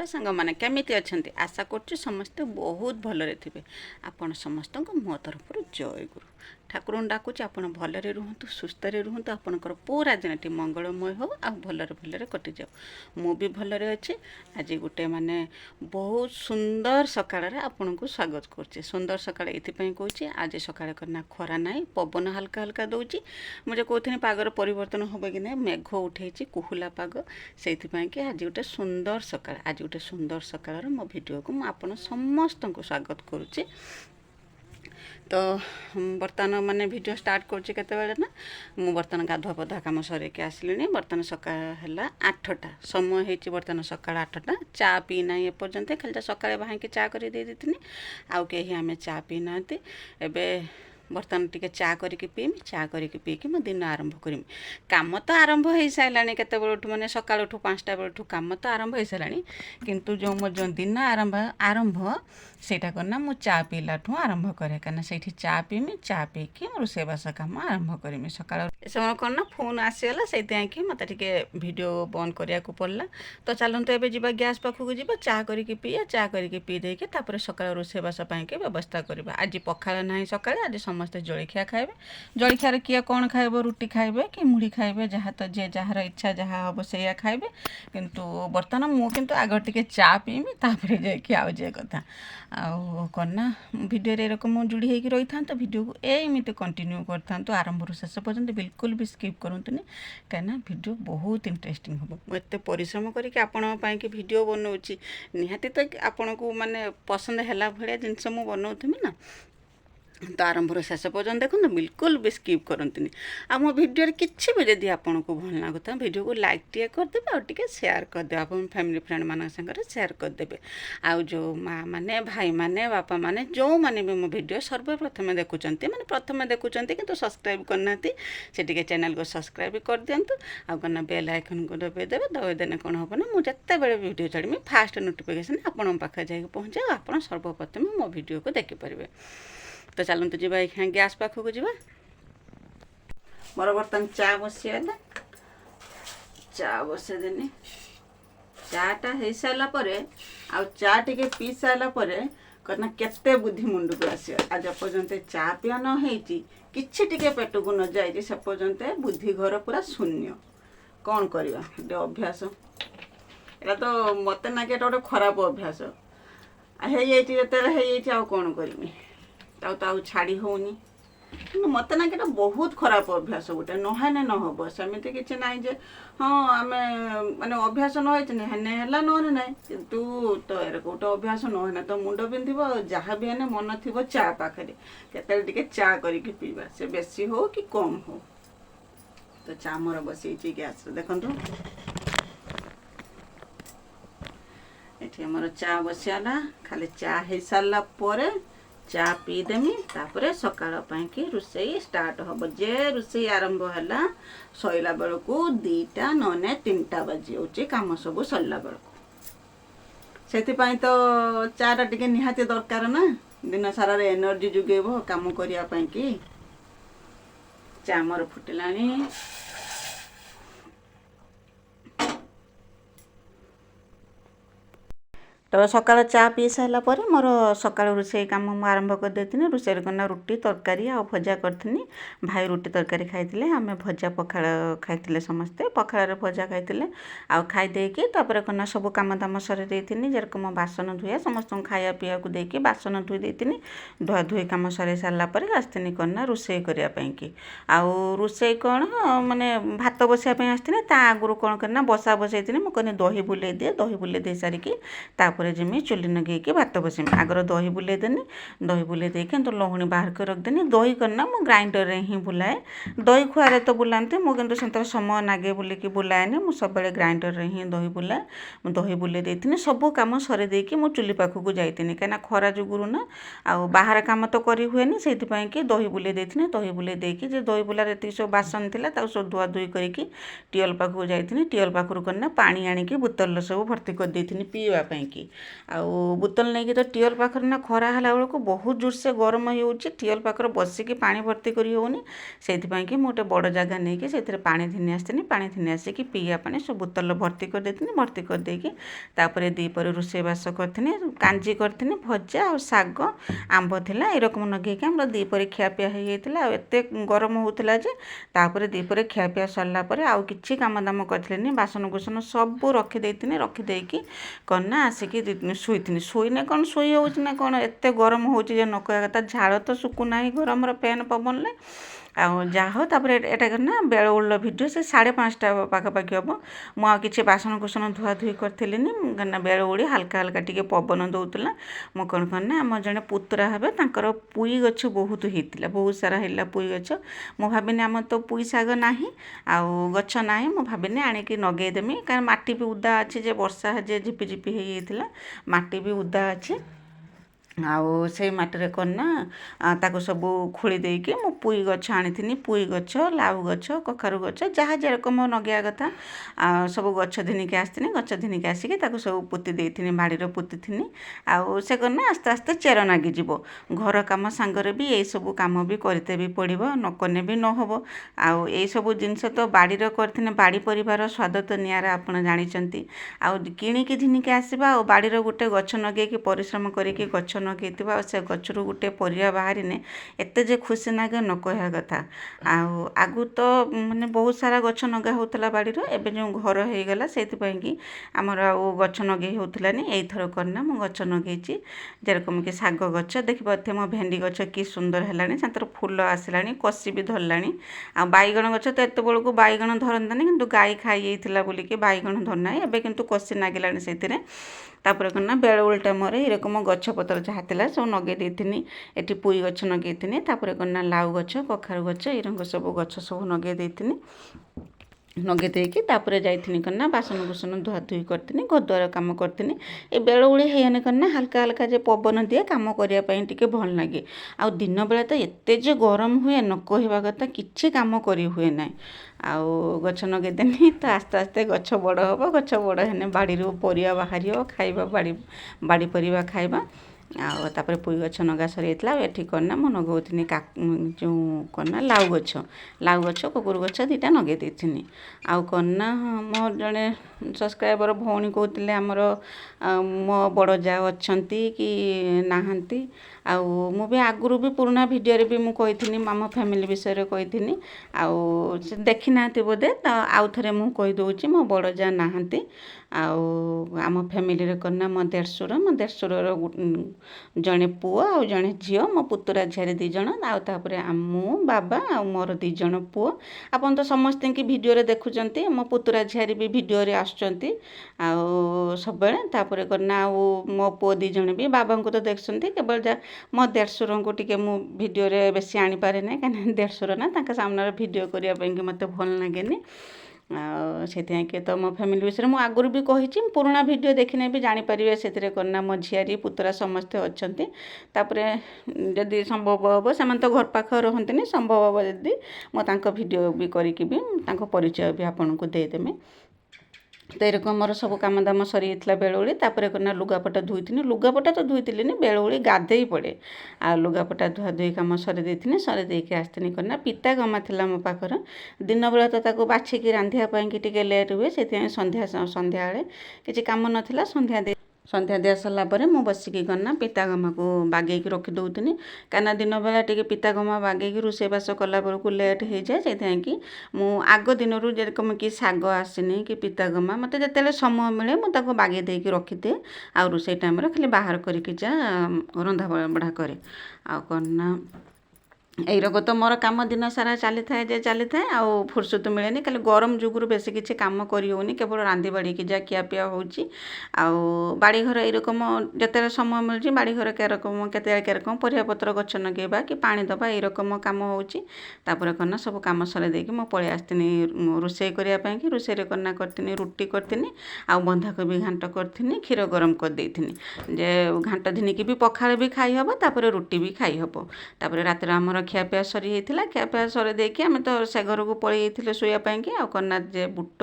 Hello सांग मैंने केमिति अछंती आशा करछु समस्ते बहुत भलरे थिबे। आपण समस्त मो तरफ जय गुरु ठाकुर डाकुच आपण भलरे रुहतु सुस्थ रुहतु आपणकर पूरा दिनटी मंगलमय हो आ भलरे भलरे कटि जाऊ। मु भी भलरे अच्छे। आज गोटे माने बहुत सुंदर सकाळ आपण को स्वागत करछि। सुंदर सकाळ एथिपई कहछि आज सकाळ करना खरा नाही पवन हल्का हल्का दउछि। मुझे कहथिनि पागर परिवर्तन होबे कि नै मेघ उठेछि कुहुला पाग सेथिपई कि आज गोटे सुंदर सकाळ आज गोटे सुंदर सकाळ मो वीडियो को मु आपण समस्त को स्वागत करुछि। तो बर्तमान माने वीडियो स्टार्ट करछि केते बेले ना मु बर्तमान गाधुआ पधा काम सरे के आसलिनी। बर्तमान सकाळ हला 8टा समय हेछि। बर्तमान सकाळ 8टा चा पी नाही ए पर्यंत खाली सकाळे भाई के चा करी दे दिथिनी आउ केही आमे चा पी नांती। एबे बर्तमान टिके चा करिके पीमी चा करिके पीके मो दिन आरंभ करिमी। काम तो आरंभ हो साराणी केते बेलठू माने सकाळ उठू 5टा बेलठू काम तो आरंभ हो साराणी किंतु जो मो जो दिन आरंभ सेटा करना मु चा पीलाठू आरंभ करे कना सेठी चा पीमी चा पीके मो रोसेबास काम आरंभ करिमी। सकाळ समय करना फोन आसीगला सेति कि मते टिके वीडियो बंद करिया को पड़ला। तो चलंतु एबे जिबा गैस पाखु को जिबा चा करिके पीया चा करिके पी देके तापर सकाळ रोसेबास पई के व्यवस्था करबा। आज पखाळ नाही सकाळ आज समस्त जलखिया खाइबे। जलखियार किए कौन खाइबो रुटी खाइबे कि मुढ़ी खाइबे जहाँ तो जे जार इच्छा जहाँ हम से खाइबे। किंतु बर्तमान मु किंतु आग टिके चा पीमी तापर जाके आउ जे कथा आउ करना वीडियो रे रकम जुड़ी होगी रही था। तो वीडियो को एमती कंटिन्यू करता आरंभ शेष पर्यंत बिल्कुल भी स्किप करंतुनी कहीं वीडियो बहुत इंटरेस्टिंग हम। मुझे परिश्रम करके आपण पाई कि वीडियो बनाऊँगी निहाती तो आपण को माने पसंद है भाया जिनस मु बनाऊमी ना। तो आरंभ शेष पर्यंत देखो बिल्कुल भी स्किप करंतुनी। आ मो वीडियो किसी भी जदि आपन को भल लगता वीडियो को लाइक टे करदेवे और टिके शेयर करदे अपन फैमिली फ्रेंड मान संगे शेयर करदेवे। आउ जो माँ माने भाई माने बापा माने जो माने भी मो वीडियो सर्वप्रथम देखुचंती माने प्रथम देखुचंती किंतु सब्सक्राइब करनाती से टिके चैनल को सब्सक्राइब कर दियंतु। आ कना बेल आइकन को दबे देबे दबे देने कोन हो ना मु जत्ते बेले वीडियो छाड़मी फास्ट नोटिफिकेशन आपन पाखे जाई पहुंचे आपन सर्वप्रथम मो वीडियो को देखि परिबे। तो चलते जी यहाँ गैस पाख को जीवा मोर बर्तन चा बसिगला चा बसई देनी चाटा हो सारा आ चा टे पी सारा कहना केते बुद्धि मुंड को आस आज पर्यंत चा पिया न कि पेट को न जाए से पर्यंत बुद्धि घर पूरा शून्य। कौन करवा अभ्यास एटा तो मत ना कि गोटे खराब अभ्यास है आउ कौन करमी ताऊ छाड़ी होनी मत ना कि बहुत खराब अभ्यास गोटे नहेने न हम सेमती किसी ना जे हाँ आम माने अभ्यास नहे नहे ना कितु तो यार गोटे अभ्यास नहे तो मुंड पिंधब जहाँ भी है मन थी चा पाखे के चा करके पीवा से बेसी हो कि कम हो। तो चा मोर बसई गैस देखु ये मोर चा बसियाला खाली चा हो सारा चा पीदेमी तापर सकाळ कि रोषे स्टार्ट हम जे रोषे आरंभ है सैला बेल को 2टा न 3टा बाजी हो कम सब सरला बेल से तो चाटा टिके निहाती दरकार ना दिन सारा एनर्जी जुगेब काम करने कि चा मोर फुटिलानी। तो सकाळ चा पी सारा मोर सकाळ रोषे काम मुझे आरंभ कर देती। रोषे करना रुटी तरकारी आ भजा करथिनी। भाई रुटी तरकारी खाई आम भजा पखाड़ खाई समस्ते पखाड़ भजा खाई आ खाई देकी करना सब काम दाम सर देती जेरकम बासन धुआ समस्त खाया पीया को देकी बासन धोई देती धुआ धुई काम सर सारापर आसती करना रोषे करने कि आउ रोषे कौन माने भात बसापी आसती आगुरी कौन करना बसा बसई मुझे दही बुले दिए दही बुले दे सारिकी जिमी चुली नगेकी भात बसमी आगर दही बुले देनी दही बुले देके तो लहुणी बाहर कर रखदेनी दही करना मु ग्राइंडर रे ही बुलाए दही खुआरे तो बुलाते मु किंतु से समय नागे बुलिकी बुलाएनी मु सब ग्राइंडर रे ही दही बुलाए दही बुले देती सब कम सरे देकी मु चुली पाखक जाइनी कहीं खरा जुगुरु ना आ बाहर कम तो करी हुए से कि दही बुले देती दही बुले देकी जे दही बुलार ये सब बासन था सब धुआ धुई करके टियल पाखक जाइनी टियल पाखर करना पानी आणिकी बोतल सब भर्ती कर देती पीवाई कि ଆଉ ବୋତଲ ନେଇକି ତ ଟିଅଲ ପାଖରେ ନା ଖରା ହେଲା ବେଳକୁ ବହୁତ ଜୋରସେ ଗରମ ହେଇଯାଉଛି, ଟିଅଲ ପାଖରେ ବସିକି ପାଣି ଭର୍ତ୍ତି କରି ହେଉନି। ସେଇଥିପାଇଁ କି ମୁଁ ଗୋଟେ ବଡ଼ ଜାଗା ନେଇକି ସେଥିରେ ପାଣି ଘିନି ଆସିଥିଲି। ପାଣି ଘିନି ଆସିକି ପିଇବା ପାଣି ସବୁ ବୋତଲ ଭର୍ତ୍ତି କରିଦେଇଥିଲି। ଭର୍ତ୍ତି କରିଦେଇକି ତାପରେ ଦ୍ୱିପହରେ ରୋଷେଇବାସ କରିଥିଲି, କାଞ୍ଜି କରିଥିଲି, ଭଜା ଆଉ ଶାଗ, ଆମ୍ବ ଥିଲା, ଏରକମ ଲଗେଇକି ଆମର ଦ୍ୱିପହରେ ଖିଆପିଆ ହେଇଯାଇଥିଲା। ଆଉ ଏତେ ଗରମ ହେଉଥିଲା ଯେ ତାପରେ ଦ୍ୱିପହରେ ଖିଆପିଆ ସରିଲା ପରେ ଆଉ କିଛି କାମ ଦାମ କରିଥିଲିନି, ବାସନ କୁସନ ସବୁ ରଖିଦେଇଥିଲି। ରଖିଦେଇକି କ'ଣ ନା ଆସିକି ଶୋଇଥିଲି। ଶୋଇନେ କ'ଣ ଶୋଇ ହେଉଛି ନା କ'ଣ, ଏତେ ଗରମ ହେଉଛି ଯେ ନ କହିବା କଥା, ଝାଳ ତ ଶୁଖୁନାହିଁ ଗରମର ଫ୍ୟାନ୍ ପବନରେ। ଆଉ ଯାହା ହଉ ତାପରେ ଏଇଟା କ'ଣ ନା ବେଳଓଳିର ଭିଡ଼ିଓ, ସେ 5:30 ପାଖାପାଖି ହେବ। ମୁଁ ଆଉ କିଛି ବାସନ କୁସନ ଧୁଆଧୁଇ କରିଥିଲିନି, କାହିଁକିନା ବେଳଓଳି ହାଲକା ହାଲକା ଟିକେ ପବନ ଦେଉଥିଲା। ମୁଁ କ'ଣ କଲି ନା ଆମର ଜଣେ ପୁତୁରା ହେବେ, ତାଙ୍କର ପୁଇ ଗଛ ବହୁତ ହେଇଥିଲା, ବହୁତ ସାରା ହେଲା ପୁଇ ଗଛ। ମୁଁ ଭାବିନି ଆମର ତ ପୁଇ ଶାଗ ନାହିଁ, ଆଉ ଗଛ ନାହିଁ, ମୁଁ ଭାବିନି ଆଣିକି ନଗେଇଦେମି, କାରଣ ମାଟି ବି ଉଦା ଅଛି, ଯେ ବର୍ଷା ଯେ ଝିପିଝିପି ହେଇଯାଇଥିଲା, ମାଟି ବି ଉଦା ଅଛି। ଆଉ ସେଇ ମାଟିରେ କ'ଣ ନା ତାକୁ ସବୁ ଖୋଳି ଦେଇକି ମୁଁ ପୁଇ ଗଛ ଆଣିଥିଲି। ପୁଇ ଗଛ, ଲାଉ ଗଛ, କଖାରୁ ଗଛ, ଯାହା ଯେରକମ ନଗେଇବା କଥା ସବୁ ଗଛ ଘିନିକି ଆସିଥିଲି। ଗଛ ଘିନିକି ଆସିକି ତାକୁ ସବୁ ପୋତି ଦେଇଥିଲି, ବାଡ଼ିରେ ପୋତିଥିଲି। ଆଉ ସେ କ'ଣ ନା ଆସ୍ତେ ଆସ୍ତେ ଚେର ନାଗିଯିବ। ଘର କାମ ସାଙ୍ଗରେ ବି ଏଇସବୁ କାମ ବି କରିତେ ବି ପଡ଼ିବ, ନ କଲେ ବି ନ ହେବ। ଆଉ ଏଇସବୁ ଜିନିଷ ତ ବାଡ଼ିରେ କରିଥିଲେ, ବାଡ଼ି ପରିବାର ସ୍ୱାଦ ତ ନିଆରା, ଆପଣ ଜାଣିଛନ୍ତି। ଆଉ କିଣିକି ଘିନିକି ଆସିବା ଆଉ ବାଡ଼ିର ଗୋଟେ ଗଛ ଲଗେଇକି ପରିଶ୍ରମ କରିକି ଗଛ ଲଗେଇଥିବା, ଆଉ ସେ ଗଛରୁ ଗୋଟେ ପରିବା ବାହାରିନେ ଏତେ ଯେ ଖୁସି ଲାଗେ ନ କହିବା କଥା। ଆଉ ଆଗରୁ ତ ମାନେ ବହୁତ ସାରା ଗଛ ଲଗା ହେଉଥିଲା ବାଡ଼ିର, ଏବେ ଯେଉଁ ଘର ହେଇଗଲା ସେଇଥିପାଇଁ କି ଆମର ଆଉ ଗଛ ଲଗେଇ ହେଉଥିଲାନି। ଏଇଥର କ'ଣ ନା ମୁଁ ଗଛ ଲଗେଇଛି, ଯେରକମ କି ଶାଗ ଗଛ ଦେଖିପାରୁଥିବେ, ମୋ ଭେଣ୍ଡି ଗଛ କି ସୁନ୍ଦର ହେଲାଣି, ସେଥିରେ ଫୁଲ ଆସିଲାଣି, କଷି ବି ଧରିଲାଣି। ଆଉ ବାଇଗଣ ଗଛ ତ ଏତେବେଳକୁ ବାଇଗଣ ଧରନ୍ତାନି, କିନ୍ତୁ ଗାଈ ଖାଇଯାଇଥିଲା ବୋଲିକି ବାଇଗଣ ଧରୁନାହିଁ, ଏବେ କିନ୍ତୁ କଷି ଲାଗିଲାଣି ସେଥିରେ। ତାପରେ କ'ଣ ନା ବେଳଓଳି ଟାଇମରେ ଏରକମ ଗଛପତ୍ର ଯାହା ଥିଲା ସବୁ ଲଗେଇ ଦେଇଥିଲି। ଏଠି ପୁଇ ଗଛ ଲଗେଇଥିଲି, ତାପରେ କ'ଣ ନା ଲାଉ ଗଛ, କଖାରୁ ଗଛ, ଏରଙ୍କ ସବୁ ଗଛ ସବୁ ଲଗେଇ ଦେଇଥିଲି। ଲଗେଇ ଦେଇକି ତାପରେ ଯାଇଥିଲି କ'ଣ ନା ବାସନ କୁସନ ଧୁଆଧୁଇ କରିଥିଲି, ଘରଦ୍ୱାର କାମ କରିଥିଲି। ଏ ବେଳଓଳି ହେଇଗଲେ କ'ଣ ନା ହାଲକା ହାଲକା ଯେ ପବନ ଦିଏ, କାମ କରିବା ପାଇଁ ଟିକେ ଭଲ ଲାଗେ। ଆଉ ଦିନ ବେଳେ ତ ଏତେ ଯେ ଗରମ ହୁଏ ନ କହିବା କଥା, କିଛି କାମ କରି ହୁଏ ନାହିଁ। ଆଉ ଗଛ ଲଗେଇଦେନି ତ ଆସ୍ତେ ଆସ୍ତେ ଗଛ ବଡ଼ ହେବ। ଗଛ ବଡ଼ ହେଲେ ବାଡ଼ିରୁ ପରିବା ବାହାରିବ, ଖାଇବା, ବାଡ଼ି ପରିବା ଖାଇବା। ଆଉ ତାପରେ ପୁଇ ଗଛ ଲଗା ସରିଯାଇଥିଲା। ଆଉ ଏଠି କ'ଣ ନା ମୁଁ ଲଗାଉଥିଲି ଯେଉଁ କ'ଣ ନା ଲାଉ ଗଛ, କଖାରୁ ଗଛ ଦୁଇଟା ଲଗେଇ ଦେଇଥିଲି। ଆଉ କ'ଣ ନା ମୋର ଜଣେ ସବସ୍କ୍ରାଇବର ଭଉଣୀ କହୁଥିଲେ ଆମର ମୋ ବଡ଼ ଯା ଅଛନ୍ତି କି ନାହାନ୍ତି। ଆଉ ମୁଁ ବି ଆଗରୁ ବି ପୁରୁଣା ଭିଡ଼ିଓରେ ବି ମୁଁ କହିଥିଲି, ଆମ ଫ୍ୟାମିଲି ବିଷୟରେ କହିଥିଲି। ଆଉ ସେ ଦେଖିନାହାନ୍ତି ବୋଧେ, ତ ଆଉ ଥରେ ମୁଁ କହିଦେଉଛି, ମୋ ବଡ଼ ଯା ନାହାନ୍ତି। ଆଉ ଆମ ଫ୍ୟାମିଲିରେ କ'ଣ ନା ମୋ ଦେଢ଼ଶୁରର ଜଣେ ପୁଅ ଆଉ ଜଣେ ଝିଅ, ମୋ ପୁତୁରା ଝିଆରୀ 2 ଜଣ, ଆଉ ତାପରେ ମୁଁ, ବାବା ଆଉ ମୋର 2 ଜଣ ପୁଅ। ଆପଣ ତ ସମସ୍ତଙ୍କୁ ଭିଡ଼ିଓରେ ଦେଖୁଛନ୍ତି, ମୋ ପୁତୁରା ଝିଆରୀ ବି ଭିଡ଼ିଓରେ ଆସୁଛନ୍ତି ଆଉ ସବୁବେଳେ। ତାପରେ କ'ଣ ନା ଆଉ ମୋ ପୁଅ 2 ଜଣ ବି ବାବାଙ୍କୁ ତ ଦେଖୁଛନ୍ତି, କେବଳ ଯା ମୋ ଦେଢ଼ଶୁରଙ୍କୁ ଟିକେ ମୁଁ ଭିଡ଼ିଓରେ ବେଶୀ ଆଣିପାରେ ନାହିଁ, କାହିଁକିନା ଦେଢ଼ଶୁର ନା, ତାଙ୍କ ସାମ୍ନାରେ ଭିଡ଼ିଓ କରିବା ପାଇଁକି ମୋତେ ଭଲ ଲାଗେନି। ଆଉ ସେଥିପାଇଁ କି ତ ମୋ ଫ୍ୟାମିଲି ବିଷୟରେ ମୁଁ ଆଗରୁ ବି କହିଛି, ପୁରୁଣା ଭିଡ଼ିଓ ଦେଖିନେ ବି ଜାଣିପାରିବେ। ସେଥିରେ କ'ଣ ନା ମୋ ଝିଆରୀ ପୁତୁରା ସମସ୍ତେ ଅଛନ୍ତି। ତାପରେ ଯଦି ସମ୍ଭବ ହେବ, ସେମାନେ ତ ଘର ପାଖ ରହନ୍ତିନି, ସମ୍ଭବ ହେବ ଯଦି ମୁଁ ତାଙ୍କ ଭିଡ଼ିଓ ବି କରିକି ବି ତାଙ୍କ ପରିଚୟ ବି ଆପଣଙ୍କୁ ଦେଇଦେମି। ତ ଏରକମ ମୋର ସବୁ କାମ ଦାମ ସରିଯାଇଥିଲା ବେଳଓଳି। ତାପରେ କ'ଣ ନା ଲୁଗାପଟା ଧୋଇଥିଲି, ଲୁଗାପଟା ତ ଧୋଇଥିଲିନି, ବେଳଓଳି ଗାଧେଇ ପଡ଼େ। ଆଉ ଲୁଗାପଟା ଧୁଆଧୁଇ କାମ ସରିଦେଇଥିଲି। ସରିଦେଇକି ଆସିଥିଲି କ'ଣ ନା ପିତା ଗମା ଥିଲା ମୋ ପାଖରେ। ଦିନବେଳେ ତ ତାକୁ ବାଛିକି ରାନ୍ଧିବା ପାଇଁକି ଟିକେ ଲେଟ୍ ହୁଏ, ସେଥିପାଇଁ ସନ୍ଧ୍ୟାବେଳେ କିଛି କାମ ନଥିଲା, ସନ୍ଧ୍ୟା ଦିଆ ସରିଲା ପରେ ମୁଁ ବସିକି କ'ଣ ନା ପିତା ଗମାକୁ ବାଗେଇକି ରଖିଦେଉଥିଲି। କାହିଁକିନା ଦିନବେଳା ଟିକେ ପିତା ଗମା ବାଗେଇକି ରୋଷେଇବାସ କଲାବେଳକୁ ଲେଟ୍ ହେଇଯାଏ। ସେଥିପାଇଁ କି ମୁଁ ଆଗ ଦିନରୁ ଯେରକମ କି ଶାଗ ଆସିନି କି ପିତା ଗମା, ମୋତେ ଯେତେବେଳେ ସମୟ ମିଳେ ମୁଁ ତାକୁ ବାଗେଇ ଦେଇକି ରଖିଦିଏ। ଆଉ ରୋଷେଇ ଟାଇମରେ ଖାଲି ବାହାର କରିକି ଯା ରନ୍ଧା ବଢ଼ା କରେ। ଆଉ କ'ଣ ନା ଏଇରକ ତ ମୋର କାମ ଦିନ ସାରା ଚାଲିଥାଏ। ଆଉ ଫୁର୍ସତ ମିଳେନି, ଖାଲି ଗରମ ଯୋଗୁରୁ ବେଶୀ କିଛି କାମ କରି ହେଉନି, କେବଳ ରାନ୍ଧି ବାଢ଼ିକି ଯା ଖିଆପିଆ ହେଉଛି। ଆଉ ବାଡ଼ିଘର ଏଇରକମ ଯେତେବେଳେ ସମୟ ମିଳୁଛି, ବାଡ଼ିଘର କେତେବେଳେ କେରକମ ପରିବାପତ୍ର ଗଛ ଲଗେଇବା କି ପାଣି ଦେବା, ଏଇରକମ କାମ ହେଉଛି। ତାପରେ କ'ଣ ନା ସବୁ କାମ ସରେଇ ଦେଇକି ମୁଁ ପଳେଇ ଆସିଥିଲି ରୋଷେଇ କରିବା ପାଇଁକି। ରୋଷେଇରେ କ'ଣ ନା କରିଥିଲି, ରୁଟି କରିଥିଲି, ଆଉ ବନ୍ଧାକୋବି ଘାଣ୍ଟ କରିଥିଲି, କ୍ଷୀର ଗରମ କରିଦେଇଥିଲି, ଯେ ଘାଣ୍ଟ ଧିନିକି ବି ପଖାଳ ବି ଖାଇ ହେବ, ତାପରେ ରୁଟି ବି ଖାଇ ହେବ। ତାପରେ ରାତିରେ ଆମର ଖିଆପିଆ ସରି ଯାଇଥିଲା। ଖିଆପିଆ ସରି ଦେଇକି ଆମେ ତ ସେ ଘରକୁ ପଳେଇ ଯାଇଥିଲେ ଶୋଇବା ପାଇଁକି। ଆଉ କନା ଯେ ବୁଟ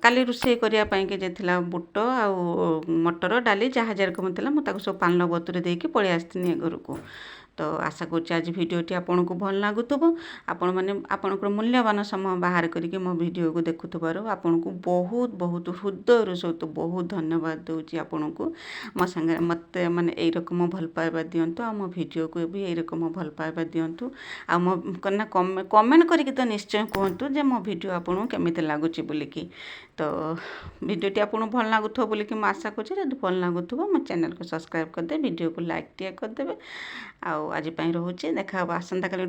କାଲି ରୋଷେଇ କରିବା ପାଇଁକି ଯେ ଥିଲା ବୁଟ ଆଉ ମଟର ଡାଲି ଯାହା ଯେରକମ ଥିଲା ମୁଁ ତାକୁ ସବୁ ପାଣିରେ ବତୁରେଇ ଦେଇକି ପଳେଇ ଆସିଥିଲି ଏ ଘରକୁ। ତ ଆଶା କରୁଛି ଆଜି ଭିଡ଼ିଓଟି ଆପଣଙ୍କୁ ଭଲ ଲାଗୁଥିବ। ଆପଣମାନେ ଆପଣଙ୍କର ମୂଲ୍ୟବାନ ସମୟ ବାହାର କରିକି ମୋ ଭିଡ଼ିଓକୁ ଦେଖୁଥିବାରୁ ଆପଣଙ୍କୁ ବହୁତ ବହୁତ ହୃଦୟରୁ ସହିତ ବହୁତ ଧନ୍ୟବାଦ ଦେଉଛି ଆପଣଙ୍କୁ। ମୋ ସାଙ୍ଗରେ ମୋତେ ମାନେ ଏଇରକମ ଭଲ ପାଇବା ଦିଅନ୍ତୁ, ଆଉ ମୋ ଭିଡ଼ିଓକୁ ବି ଏଇରକମ ଭଲ ପାଇବା ଦିଅନ୍ତୁ। ଆଉ ମୋ ନା କମେଣ୍ଟ କରିକି ତ ନିଶ୍ଚୟ କୁହନ୍ତୁ ଯେ ମୋ ଭିଡ଼ିଓ ଆପଣଙ୍କୁ କେମିତି ଲାଗୁଛି ବୋଲିକି। ତ ଭିଡ଼ିଓଟି ଆପଣଙ୍କୁ ଭଲ ଲାଗୁଥିବ ବୋଲିକି ମୁଁ ଆଶା କରୁଛି। ଯଦି ଭଲ ଲାଗୁଥିବ ମୋ ଚ୍ୟାନେଲକୁ ସବସ୍କ୍ରାଇବ୍ କରିଦେବେ, ଭିଡ଼ିଓକୁ ଲାଇକ୍ ଟିକେ କରିଦେବେ। ଆଉ ଆଜି ପାଇଁ ରହୁଛି, ଦେଖା ହେବ ଆସନ୍ତାକାଲି।